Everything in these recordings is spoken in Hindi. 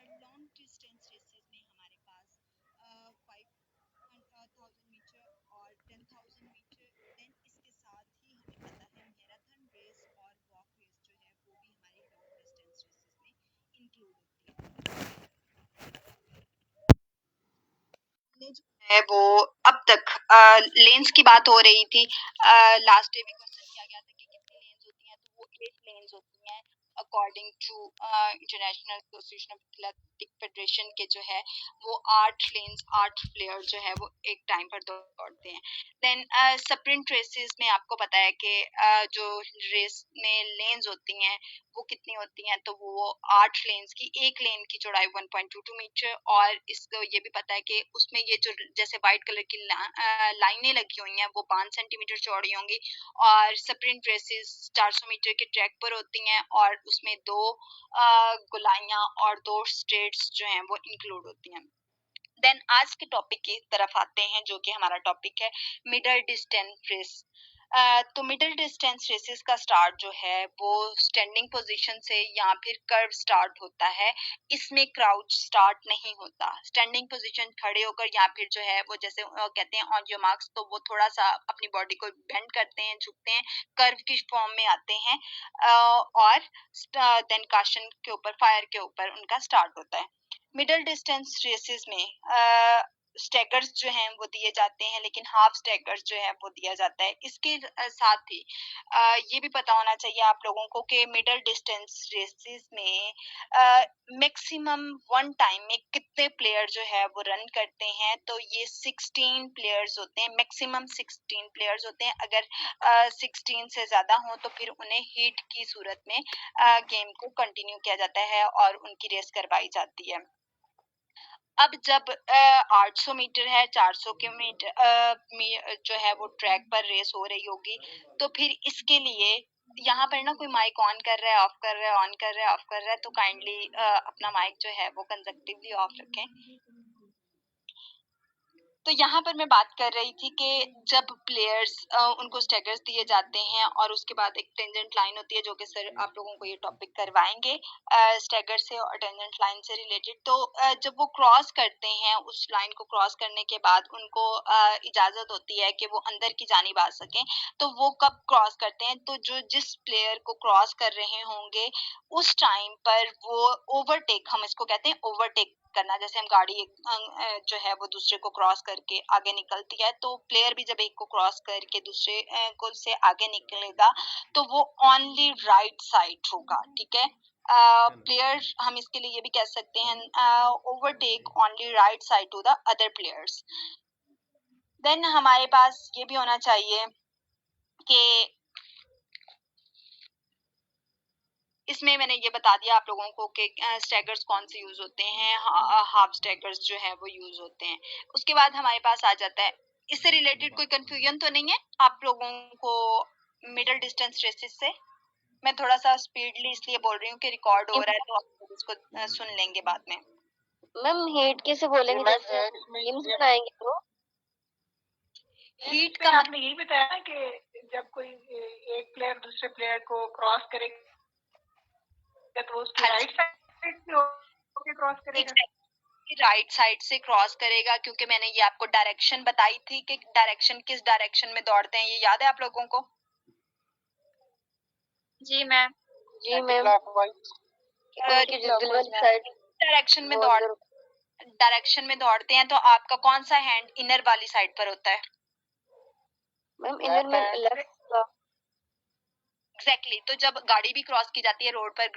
लॉन्ग डिस्टेंस रेसेस में हमारे पास 5,000 मीटर और 10,000 मीटर, देन इसके साथ ही हमें पता है मैराथन रेस और वॉक रेस जो है वो भी हमारी लॉन्ग डिस्टेंस रेसेस में इंक्लूड होती है। ने जो है वो अब तक लेन्स की बात हो रही थी, लास्ट डे भी क्वेश्चन किया गया था कि कितनी लेन्स होती हैं, तो वो 8 लेन्स होती हैं according to International Association of Athletic Federation के जो है वो 8 लेन्स 8 प्लेयर जो है वो एक टाइम पर दौड़ते हैं। देन स्प्रिंट रेसेस में आपको पता है कि जो रेस में लेन्स होती हैं वो कितनी होती हैं, तो वो 8 लेन्स की, एक लेन की चौड़ाई 1.22 मीटर, और इसको ये भी पता है कि उसमें ये जो जैसे व्हाइट कलर की लाइनें लगी हुई हैं वो 5 सेंटीमीटर चौड़ी होंगी, और स्प्रिंट रेसेस 400 मीटर के ट्रैक पर होती हैं और उसमें 2 गोलाइयां और 2 स्ट्रेट्स जो हैं वो इंक्लूड होती हैं। देन आज के टॉपिक की तरफ आते हैं जो कि हमारा टॉपिक है मिडल डिस्टेंस रेस। तो मिडिल डिस्टेंस रेसेस का स्टार्ट जो है वो स्टैंडिंग पोजीशन से या फिर कर्व स्टार्ट होता है। इसमें क्राउच स्टार्ट नहीं होता। स्टैंडिंग पोजीशन खड़े होकर या फिर जो है वो जैसे कहते हैं ऑन योर मार्क्स, तो वो थोड़ा सा अपनी बॉडी को बेंड करते हैं, झुकते हैं, कर्व की फॉर्म में आते हैं, और देन काशन के ऊपर, फायर के ऊपर उनका स्टार्ट होता है। मिडिल डिस्टेंस रेसेस में स्टैगर्स जो हैं वो दिए जाते हैं, लेकिन हाफ स्टैगर्स जो है वो दिया जाता है। इसके साथ ही ये भी पता होना चाहिए आप लोगों को कि मिडिल डिस्टेंस रेसेस में मैक्सिमम वन टाइम में कितने प्लेयर जो है वो रन करते हैं, तो ये 16 प्लेयर्स होते हैं, मैक्सिमम 16 प्लेयर्स होते हैं। अगर 16 से ज्यादा हो तो फिर उन्हें हीट की सूरत में गेम को कंटिन्यू किया जाता है और उनकी रेस करवाई जाती है। अब जब 800 मीटर है, 400 के मीटर जो है वो ट्रैक पर रेस हो रही होगी, तो फिर इसके लिए यहाँ पर ना कोई माइक ऑन कर रहा है, ऑफ कर रहा है, ऑन कर रहा है, ऑफ कर रहा है, तो काइंडली अपना माइक जो है वो कंसेक्टिवली ऑफ रखें। तो यहाँ पर मैं बात कर रही थी कि जब प्लेयर्स उनको स्टैगर्स दिए जाते हैं और उसके बाद एक टेंजेंट लाइन होती है जो कि सर आप लोगों को ये टॉपिक करवाएंगे स्टैगर से और टेंजेंट लाइन से रिलेटेड। तो जब वो क्रॉस करते हैं, उस लाइन को क्रॉस करने के बाद उनको इजाजत होती है कि वो अंदर की जानिब आ सकें। तो वो कब क्रॉस करते हैं, तो जो जिस प्लेयर को क्रॉस कर रहे होंगे उस टाइम पर वो ओवरटेक, हम इसको कहते हैं ओवरटेक करना, जैसे हम गाड़ी जो है वो दूसरे को क्रॉस करके आगे निकलती है, तो प्लेयर भी जब एक को क्रॉस करके दूसरे को से आगे निकलेगा तो वो ओनली राइट साइड होगा, ठीक है। प्लेयर हम इसके लिए ये भी कह सकते हैं overtake only right side to the other players. Then हमारे पास ये भी होना चाहिए कि इसमें मैंने ये बता दिया आप लोगों को कि स्टैगर्स कौन से यूज होते हैं, हाफ स्टैगर्स जो है वो यूज होते हैं। उसके बाद हमारे पास आ जाता है, इससे रिलेटेड कोई कंफ्यूजन तो नहीं है आप लोगों को मिडिल डिस्टेंस रेसेस से? मैं थोड़ा सा स्पीडली इसलिए बोल रही हूँ कि रिकॉर्ड हो रहा है तो आप लोग इसको सुन लेंगे बाद में। मैम हीट कैसे बोलेंगे, जैसे गेम्स बनाएंगे तो हीट का आपने यही बताया ना कि जब कोई एक प्लेयर दूसरे प्लेयर को क्रॉस करेगा तो उसकी राइट साइड से होके क्रॉस करेगा। राइट साइड से क्रॉस करेगा, क्योंकि मैंने ये आपको डायरेक्शन बताई थी कि डायरेक्शन किस डायरेक्शन में दौड़ते हैं, ये याद है आप लोगों को? जी मैम। जी मैम, डायरेक्शन में दौड़ डायरेक्शन में दौड़ते हैं तो आपका कौन सा हैंड इनर वाली साइड पर होता है? मैम इनर में लेफ्ट का। एग्जैक्टली तो जब गाड़ी भी क्रॉस की जाती है, रोड पर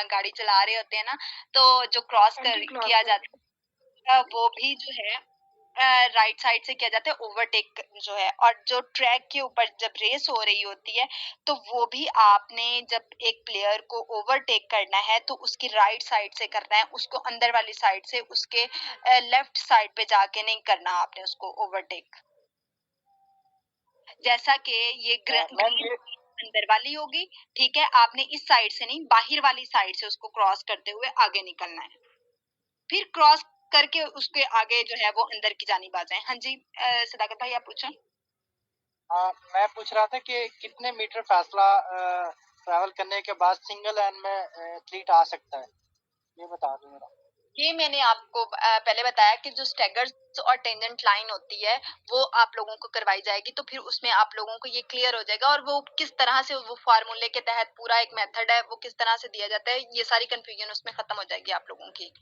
गाड़ी चला रहे होते हैं ना, तो जो किया जाता है वो भी जो है राइट साइड से किया जाता है, ओवरटेक जो है। और जो ट्रैक के ऊपर जब रेस हो रही होती है तो वो भी आपने जब एक प्लेयर को ओवरटेक करना है तो उसकी राइट साइड से करना है, उसको अंदर वाली साइड से, उसके लेफ्ट साइड पे जाके नहीं करना आपने उसको ओवरटेक। जैसा कि ये अंदर वाली होगी, ठीक है, आपने इस साइड से नहीं बाहर वाली साइड से उसको क्रॉस करते हुए आगे निकलना है, फिर क्रॉस करके उसके आगे जो है वो अंदर की जानिब आ जाए। हाँ जी सदाकत भाई आप पूछें। मैं पूछ रहा था कि कितने मीटर फासला ट्रैवल करने के बाद सिंगल लाइन में एथलीट आ सकता है, ये बता दो मेरा। ये मैंने आपको पहले बताया कि जो स्टैगर्स और टेंजेंट लाइन होती है वो आप लोगों को करवाई जाएगी, तो फिर उसमें आप लोगों को ये क्लियर हो जाएगा और वो किस तरह से वो फार्मूले के तहत पूरा एक मेथड है वो किस तरह से दिया जाता है, ये सारी कंफ्यूजन उसमें खत्म हो जाएगी आप लोगों की।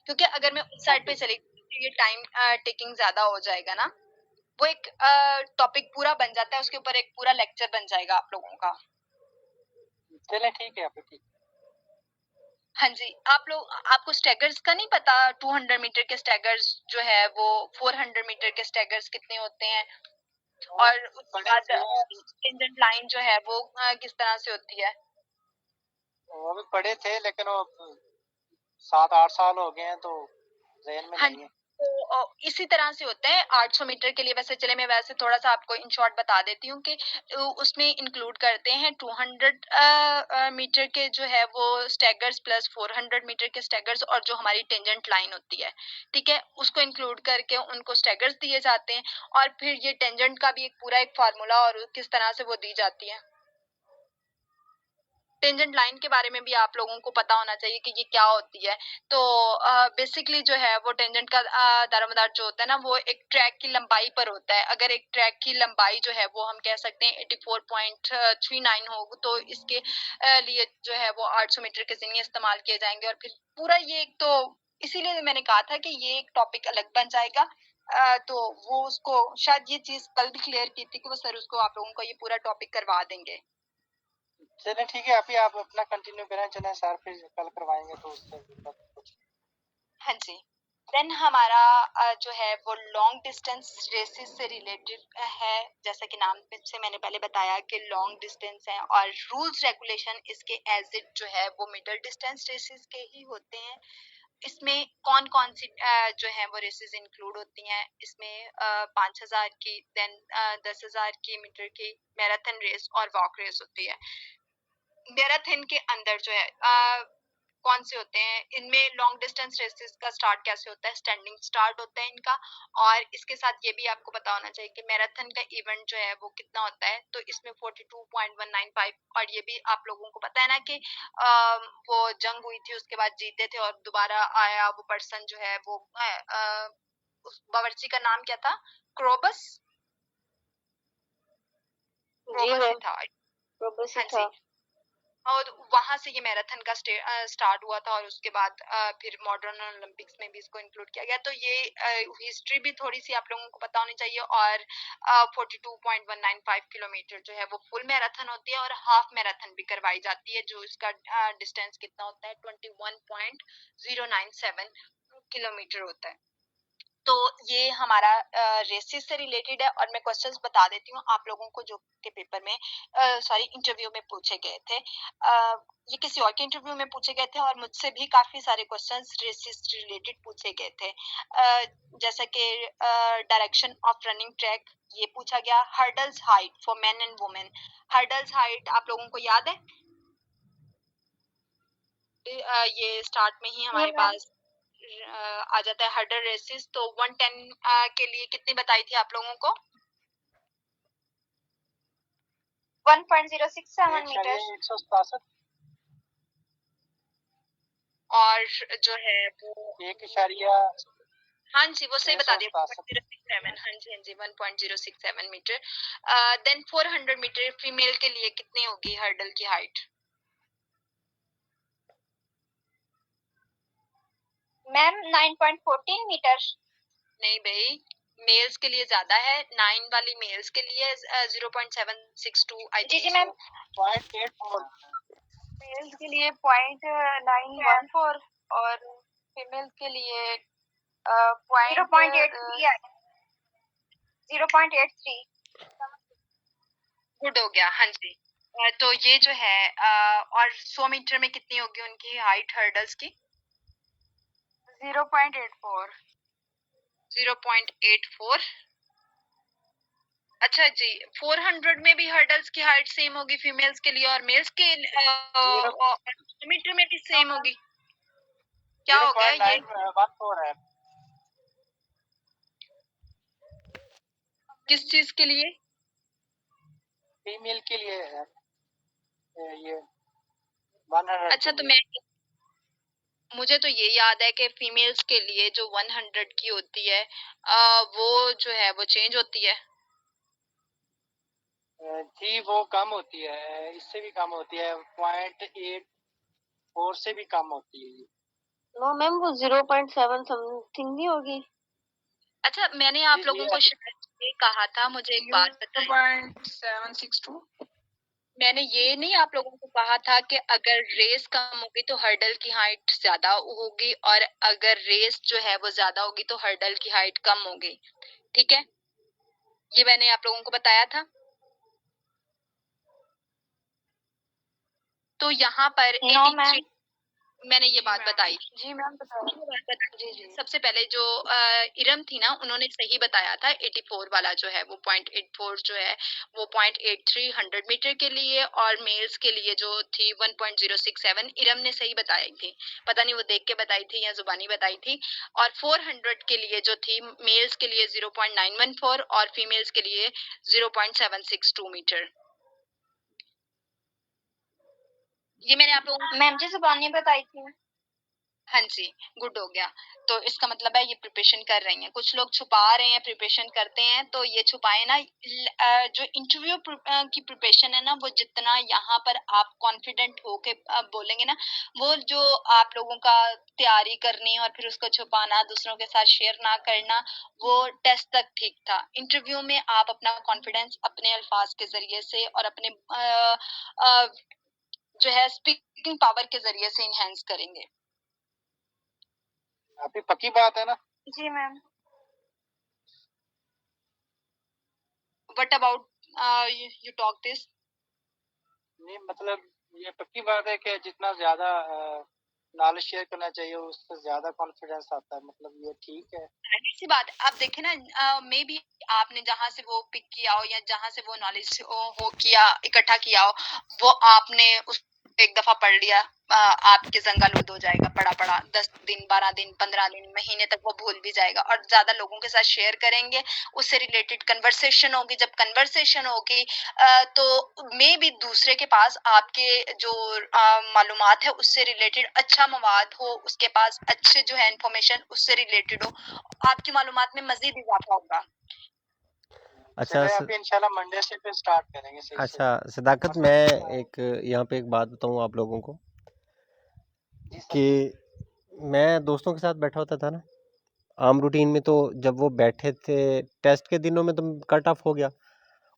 क्योंकि अगर मैं उस साइड पे चली तो ये टाइम टेकिंग ज्यादा हो जाएगा ना, वो एक टॉपिक पूरा बन जाता है, उसके ऊपर एक पूरा लेक्चर बन जाएगा आप लोगों का। चले ठीक है, ठीक। हाँ जी, आप लोग आपको स्टैगर्स का नहीं पता? 200 मीटर के स्टैगर्स जो है वो 400 मीटर के स्टैगर्स कितने होते हैं, और उसके बाद टेंजेंट लाइन जो है वो किस तरह से होती है? वो भी पढ़े थे लेकिन वो 7-8 साल हो गए हैं तो ज़हन में हाँ नहीं है। तो इसी तरह से होते हैं 800 मीटर के लिए। वैसे चले मैं वैसे थोड़ा सा आपको इन शॉर्ट बता देती हूँ कि उसमें इंक्लूड करते हैं 200 मीटर के जो है वो स्टैगर्स प्लस 400 मीटर के स्टैगर्स और जो हमारी टेंजेंट लाइन होती है, ठीक है, उसको इंक्लूड करके उनको स्टैगर्स दिए जाते हैं। और फिर ये टेंजेंट का भी एक पूरा एक फार्मूला और किस तरह से वो दी जाती है। टेंजेंट लाइन के बारे में भी आप लोगों को पता होना चाहिए कि ये क्या होती है। तो बेसिकली जो है वो टेंजेंट का दारोमदार जो होता है ना वो एक ट्रैक की लंबाई पर होता है। अगर एक ट्रैक की लंबाई जो है वो हम कह सकते हैं 84.39 हो तो इसके लिए जो है वो 800 मीटर के जीने इस्तेमाल किए जाएंगे। और फिर पूरा ये एक तो इसीलिए मैंने कहा था कि ये एक टॉपिक अलग बन जाएगा। तो वो उसको शायद ये चीज कल भी क्लियर की थी कि वो सर उसको आप लोगों को ये पूरा टॉपिक करवा देंगे। चले ठीक है, अभी आप अपना कंटिन्यू करें, चले सर फिर कल करवाएंगे तो उससे कुछ। हाँ जी, देन हमारा जो है वो लॉन्ग डिस्टेंस रेसेस से रिलेटेड है। जैसा कि नाम से मैंने पहले बताया कि लॉन्ग डिस्टेंस है और रूल्स रेगुलेशन इसके एज इट जो है वो मिडल डिस्टेंस रेसेस के ही होते हैं। इसमें कौन कौन सी जो है वो रेसेस इंक्लूड होती हैं, इसमें 5000 की, देन 10,000 की मीटर की मैराथन रेस और वॉक रेस होती है। मैराथन के अंदर जो है कौन से होते हैं, इनमें लॉन्ग डिस्टेंस रेसेस का स्टार्ट कैसे होता है, स्टैंडिंग स्टार्ट होता है इनका। और इसके साथ ये भी आपको पता होना चाहिए कि मैराथन का इवेंट जो है वो कितना होता है, तो इसमें 42.195। और ये भी आप लोगों को पता है ना कि वो जंग हुई थी उसके बाद जीते थे और दोबारा आया वो पर्सन जो है वो उस बावर्ची का नाम क्या था? क्रोबस। जी क्रोबस ही मैम, था। प्रोबेसी हाँ था। जी, और वहां से ये मैराथन का स्टार्ट हुआ था और उसके बाद फिर मॉडर्न ओलंपिक्स में भी इसको इंक्लूड किया गया। तो ये हिस्ट्री भी थोड़ी सी आप लोगों को पता होनी चाहिए। और 42.195 किलोमीटर जो है वो फुल मैराथन होती है और हाफ मैराथन भी करवाई जाती है, जो इसका डिस्टेंस कितना होता है 21.097 किलोमीटर होता है। तो ये हमारा रेसिस से रिलेटेड है। और मैं क्वेश्चंस बता देती हूँ आप लोगों को जो के पेपर में सॉरी इंटरव्यू में पूछे गए थे। ये किसी और के इंटरव्यू में पूछे गए थे और मुझसे भी काफी सारे क्वेश्चंस रेसिस रिलेटेड पूछे गए थे। जैसा कि डायरेक्शन ऑफ रनिंग ट्रैक ये पूछा गया। Hurdles height for main and women, hurdles height आप लोगों को याद है? ये स्टार्ट में ही हमारे पास आ जाता है हर्डल रेसिस। तो 110 के लिए कितनी बताई थी आप लोगों को? 1.067 मीटर। 167। और जो है वो 1 हाँ जी वो सही बता दिया 167। 1.067। हाँ जी हाँ जी 1.067 मीटर। देन 400 मीटर फीमेल के लिए कितनी होगी हर्डल की हाइट? Ma'am 9.14 metre. नहीं भाई, मेल्स के लिए ज्यादा है। 9 वाली मेल्स के लिए 0.762 आई जी थिंक। जी मैम। 0.84। मेल्स के लिए 0.914 और फीमेल के लिए 0.83 0.83। गुड हो गया। हाँ जी, तो ये जो है और 100 मीटर में कितनी होगी उनकी हाइट हर्डल्स की? 0.84। 0.84। अच्छा जी, 400 में भी हर्डल्स की हाइट सेम होगी फीमेल्स के लिए और मेल्स के 100 मीटर में भी सेम होगी? क्या हो गया ये? 0.914 है। किस चीज के लिए? फीमेल के लिए है ये 100। अच्छा तो मैं मुझे तो ये याद है कि फीमेल्स के लिए जो 100 की होती है वो जो है वो चेंज होती है। जी वो कम होती है, इससे भी कम होती है, 0.84 से भी कम होती है ये। नो मैम, वो 0.7 समथिंग नहीं होगी? अच्छा, मैंने आप जी लोगों को शायद ये कहा था, मुझे एक बात बताइए। 0.762। मैंने ये नहीं आप लोगों को कहा था कि अगर रेस कम होगी तो हर्डल की हाइट ज्यादा होगी, और अगर रेस जो है वो ज्यादा होगी तो हर्डल की हाइट कम होगी, ठीक है? ये मैंने आप लोगों को बताया था। तो यहाँ पर नो मैम। मैंने ये बात बताई। जी मैम बताओ। जी। सबसे पहले जो इरम थी ना, उन्होंने सही बताया था 84 वाला जो है वो 0.84 जो है वो 0.83 100 मीटर के लिए, और मेल्स के लिए जो थी 1.067 इरम ने सही बताई थी। पता नहीं वो देख के बताई थी या जुबानी बताई थी। और 400 के लिए जो थी मेल्स के लिए 0.914 और फीमेल्स के लिए 0.762 मीटर। ये मैंने आप लोगों को मैम जी जुबानी बताई थी। हाँ जी, गुड हो गया। तो इसका मतलब है ये प्रिपरेशन कर रही हैं। कुछ लोग छुपा रहे हैं, प्रिपरेशन करते हैं, तो ये छुपाए ना। जो इंटरव्यू की प्रिपरेशन है ना, वो जितना यहाँ पर आप कॉन्फिडेंट होके बोलेंगे ना, वो जो आप लोगों का तैयारी करनी और फिर उसको छुपाना, दूसरों के साथ शेयर ना करना, वो टेस्ट तक ठीक था। इंटरव्यू में आप अपना कॉन्फिडेंस अपने अल्फाज के जरिए से और अपने जो है स्पीकिंग पावर के जरिए से इनहेंस करेंगे। आपकी पक्की बात है ना? जी ma'am. What about you talk this? नहीं मतलब ये पक्की बात है कि जितना ज्यादा नॉलेज शेयर करना चाहिए उससे ज्यादा कॉन्फिडेंस आता है, मतलब ये ठीक है। सी बात है। आप देखें ना, मे बी आपने जहां से वो पिक किया हो या जहां से वो नॉलेज हो किया इकट्ठा किया हो, वो आपने उस एक दफा पढ़ लिया, आपके जंगालूद हो जाएगा। पढ़ा पढ़ा 10 दिन 12 दिन 15 दिन महीने तक वो भूल भी जाएगा। और ज्यादा लोगों के साथ शेयर करेंगे, उससे रिलेटेड कन्वर्सेशन होगी। जब कन्वर्सेशन होगी तो मे बी दूसरे के पास आपके जो मालूमात है उससे रिलेटेड अच्छा मवाद हो, उसके पास अच्छे जो है इंफॉर्मेशन उससे रिलेटेड हो, आपकी मालूमात में मजीद इजाफा होगा। अच्छा चले आप इंशाल्लाह मंडे से फिर स्टार्ट करेंगे सही से। अच्छा सदाकत, मैं एक यहाँ पे एक बात बताऊँ आप लोगों को जी सर। कि मैं दोस्तों के साथ बैठा होता था ना आम रूटीन में, तो जब वो बैठे थे टेस्ट के दिनों में तो कट ऑफ हो गया।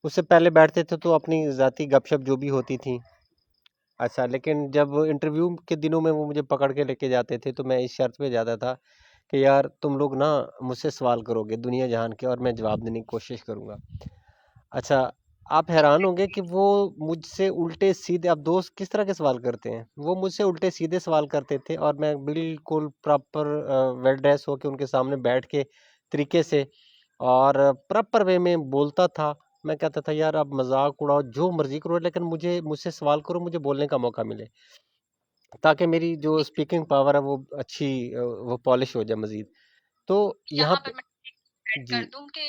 उससे पहले बैठते थे तो अपनी ज़ाती गपशप जो भी होती थी। अच्छा, लेकिन जब इंटरव्यू के दिनों में वो मुझे पकड़ के लेके जाते थे तो मैं इस शर्त पे जाता था कि यार तुम लोग ना मुझसे सवाल करोगे दुनिया जहान के और मैं जवाब देने की कोशिश करूँगा। अच्छा, आप हैरान होंगे कि वो मुझसे उल्टे सीधे, अब दोस्त किस तरह के सवाल करते हैं, वो मुझसे उल्टे सीधे सवाल करते थे और मैं बिल्कुल प्रॉपर वेल ड्रेस होके उनके सामने बैठ के तरीके से और प्रॉपर वे में बोलता था। मैं कहता था यार आप मजाक उड़ाओ जो मर्जी करो, लेकिन मुझसे सवाल करो, मुझे बोलने का मौका मिले, ताकि मेरी जो स्पीकिंग पावर है वो अच्छी वो पॉलिश हो जाए मजीद। तो यहाँ यहाँ पर पे मैं ऐड जी कर दूं कि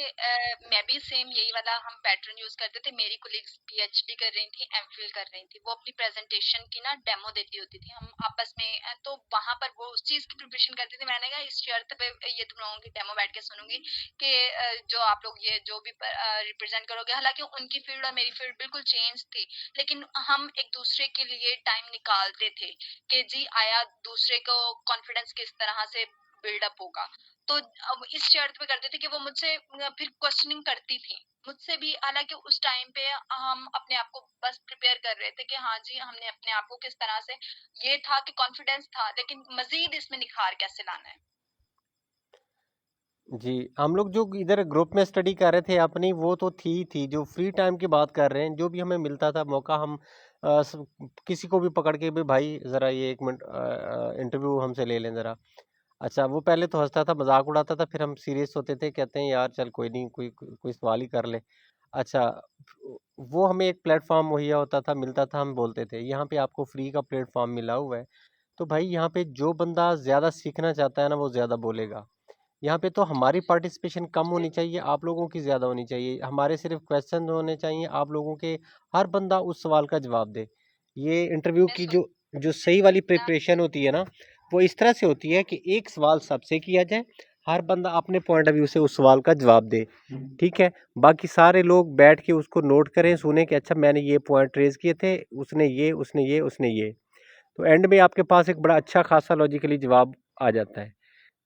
मैं भी सेम यही वाला हम पैटर्न यूज करते थे। मेरी कोलीग्स पीएचडी कर रही थी, एमफिल कर रही थी, वो अपनी प्रेजेंटेशन की ना डेमो देती होती थी, हम आपस में तो वहां पर वो उस चीज की प्रिपरेशन करती थी। मैंने कहा इस शर्त पे ये तुम लोगों की डेमो बैठ के सुनूंगी कि जो आप लोग ये जो भी रिप्रेजेंट करोगे, हालांकि उनकी फील्ड और मेरी फील्ड बिल्कुल चेंज थी, लेकिन हम एक दूसरे के लिए टाइम निकालते थे कि जी आया दूसरे को कॉन्फिडेंस किस तरह से बिल्डअप होगा। तो अब इस शर्त पे करते थे कि वो मुझसे फिर क्वेश्चनिंग करती थी मुझसे भी। हालांकि उस टाइम पे हम अपने आप को बस प्रिपेयर कर रहे थे कि हाँ जी हमने अपने आप को किस तरह से, ये था कि कॉन्फिडेंस था, लेकिन मजीद इसमें निखार कैसे लाना है। जी, हम लोग जो इधर ग्रुप में स्टडी कर रहे थे अपनी, वो तो थी जो फ्री टाइम की बात कर रहे हैं, जो भी हमें मिलता था मौका, हम किसी को भी पकड़ के भी भाई ज़रा ये 1 मिनट इंटरव्यू हमसे ले लें ज़रा। अच्छा, वो पहले तो हंसता था मजाक उड़ाता था, फिर हम सीरियस होते थे, कहते हैं यार चल कोई नहीं, कोई सवाल ही कर ले। अच्छा, वो हमें एक प्लेटफॉर्म मुहैया होता था, मिलता था, हम बोलते थे यहाँ पे आपको फ्री का प्लेटफॉर्म मिला हुआ है, तो भाई यहाँ पे जो बंदा ज़्यादा सीखना चाहता है ना वो ज़्यादा बोलेगा। यहाँ पे तो हमारी पार्टिसिपेशन कम होनी चाहिए, आप लोगों की ज़्यादा होनी चाहिए। हमारे सिर्फ क्वेश्चन होने चाहिए, आप लोगों के हर बंदा उस सवाल का जवाब दे। ये इंटरव्यू मैं की सुन जो जो सही वाली प्रिपरेशन होती है ना, वो इस तरह से होती है कि एक सवाल सबसे किया जाए, हर बंदा अपने पॉइंट ऑफ व्यू से उस सवाल का जवाब दे, ठीक है। बाकी सारे लोग बैठ के उसको नोट करें, सुने कि अच्छा मैंने ये पॉइंट रेज किए थे, उसने ये, उसने ये, उसने ये, तो एंड में आपके पास एक बड़ा अच्छा खासा लॉजिकली जवाब आ जाता है।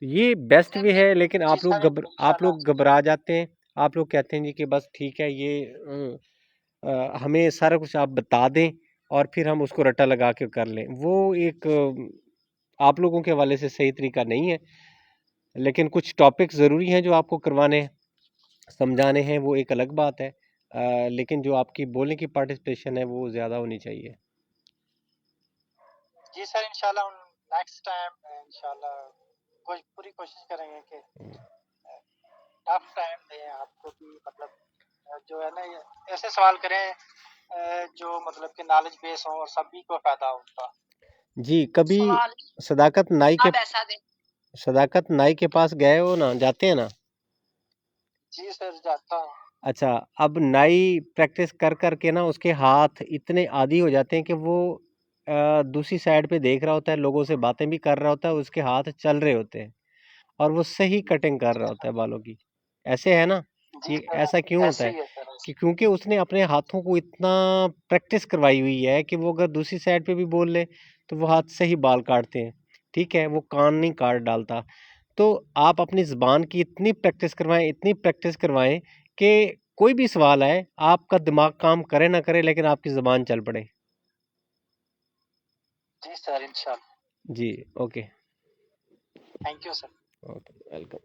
ये बेस्ट वे है, लेकिन जी सर, आप इंशाल्लाह। लोग घबरा जाते हैं। आप लोग कहते हैं जी कि बस ठीक है, ये हमें सारा कुछ आप बता दें और फिर हम उसको रट्टा लगा के कर लें। वो एक आप लोगों के हवाले से सही तरीका नहीं है। लेकिन कुछ टॉपिक ज़रूरी हैं जो आपको करवाने हैं, समझाने हैं, वो एक अलग बात है। लेकिन जो आपकी बोलने की पार्टिसिपेशन है वो ज़्यादा होनी चाहिए। जी सर, इंशाल्लाह हम नेक्स्ट टाइम इंशाल्लाह पूरी कोशिश करेंगे कि टफ टाइम दें आपको भी, मतलब जो है ना ये ऐसे सवाल करें जो मतलब कि नॉलेज बेस हो और सभी को फायदा हो उनका। जी, कभी सवाल सदाकत ऐसा दें। नाई के पास गए हो ना, जाते हैं ना? जी सर, जाता हूँ। अच्छा, अब नाई प्रैक्टिस कर कर के ना उसके हाथ इतने आदी हो जाते हैं कि वो दूसरी साइड पे देख रहा होता है, लोगों से बातें भी कर रहा होता है, उसके हाथ चल रहे होते हैं और वो सही कटिंग कर जी रहा होता सर। है बालों की। ऐसे है ना? जी ये सर, ऐसा क्यों होता ऐसे है? ही है सर, कि ऐसे। क्योंकि उसने अपने हाथों को इतना प्रैक्टिस करवाई हुई है कि वो अगर दूसरी साइड पे भी बोल ले तो वो हाथ से ही बाल काटते हैं, ठीक है? वो कान नहीं काट डालता। तो आप अपनी ज़ुबान की इतनी प्रैक्टिस करवाएँ, इतनी प्रैक्टिस करवाएँ कि कोई भी सवाल आए, आपका दिमाग काम करे ना करे लेकिन आपकी ज़ुबान चल पड़े। जी सर, इंशाल्लाह। जी, okay. Thank you sir. Okay, welcome.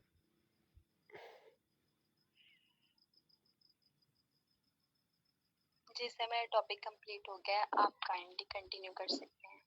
जी सर, मेरा टॉपिक कंप्लीट हो गया है, आप काइंडली कंटिन्यू कर सकते हैं।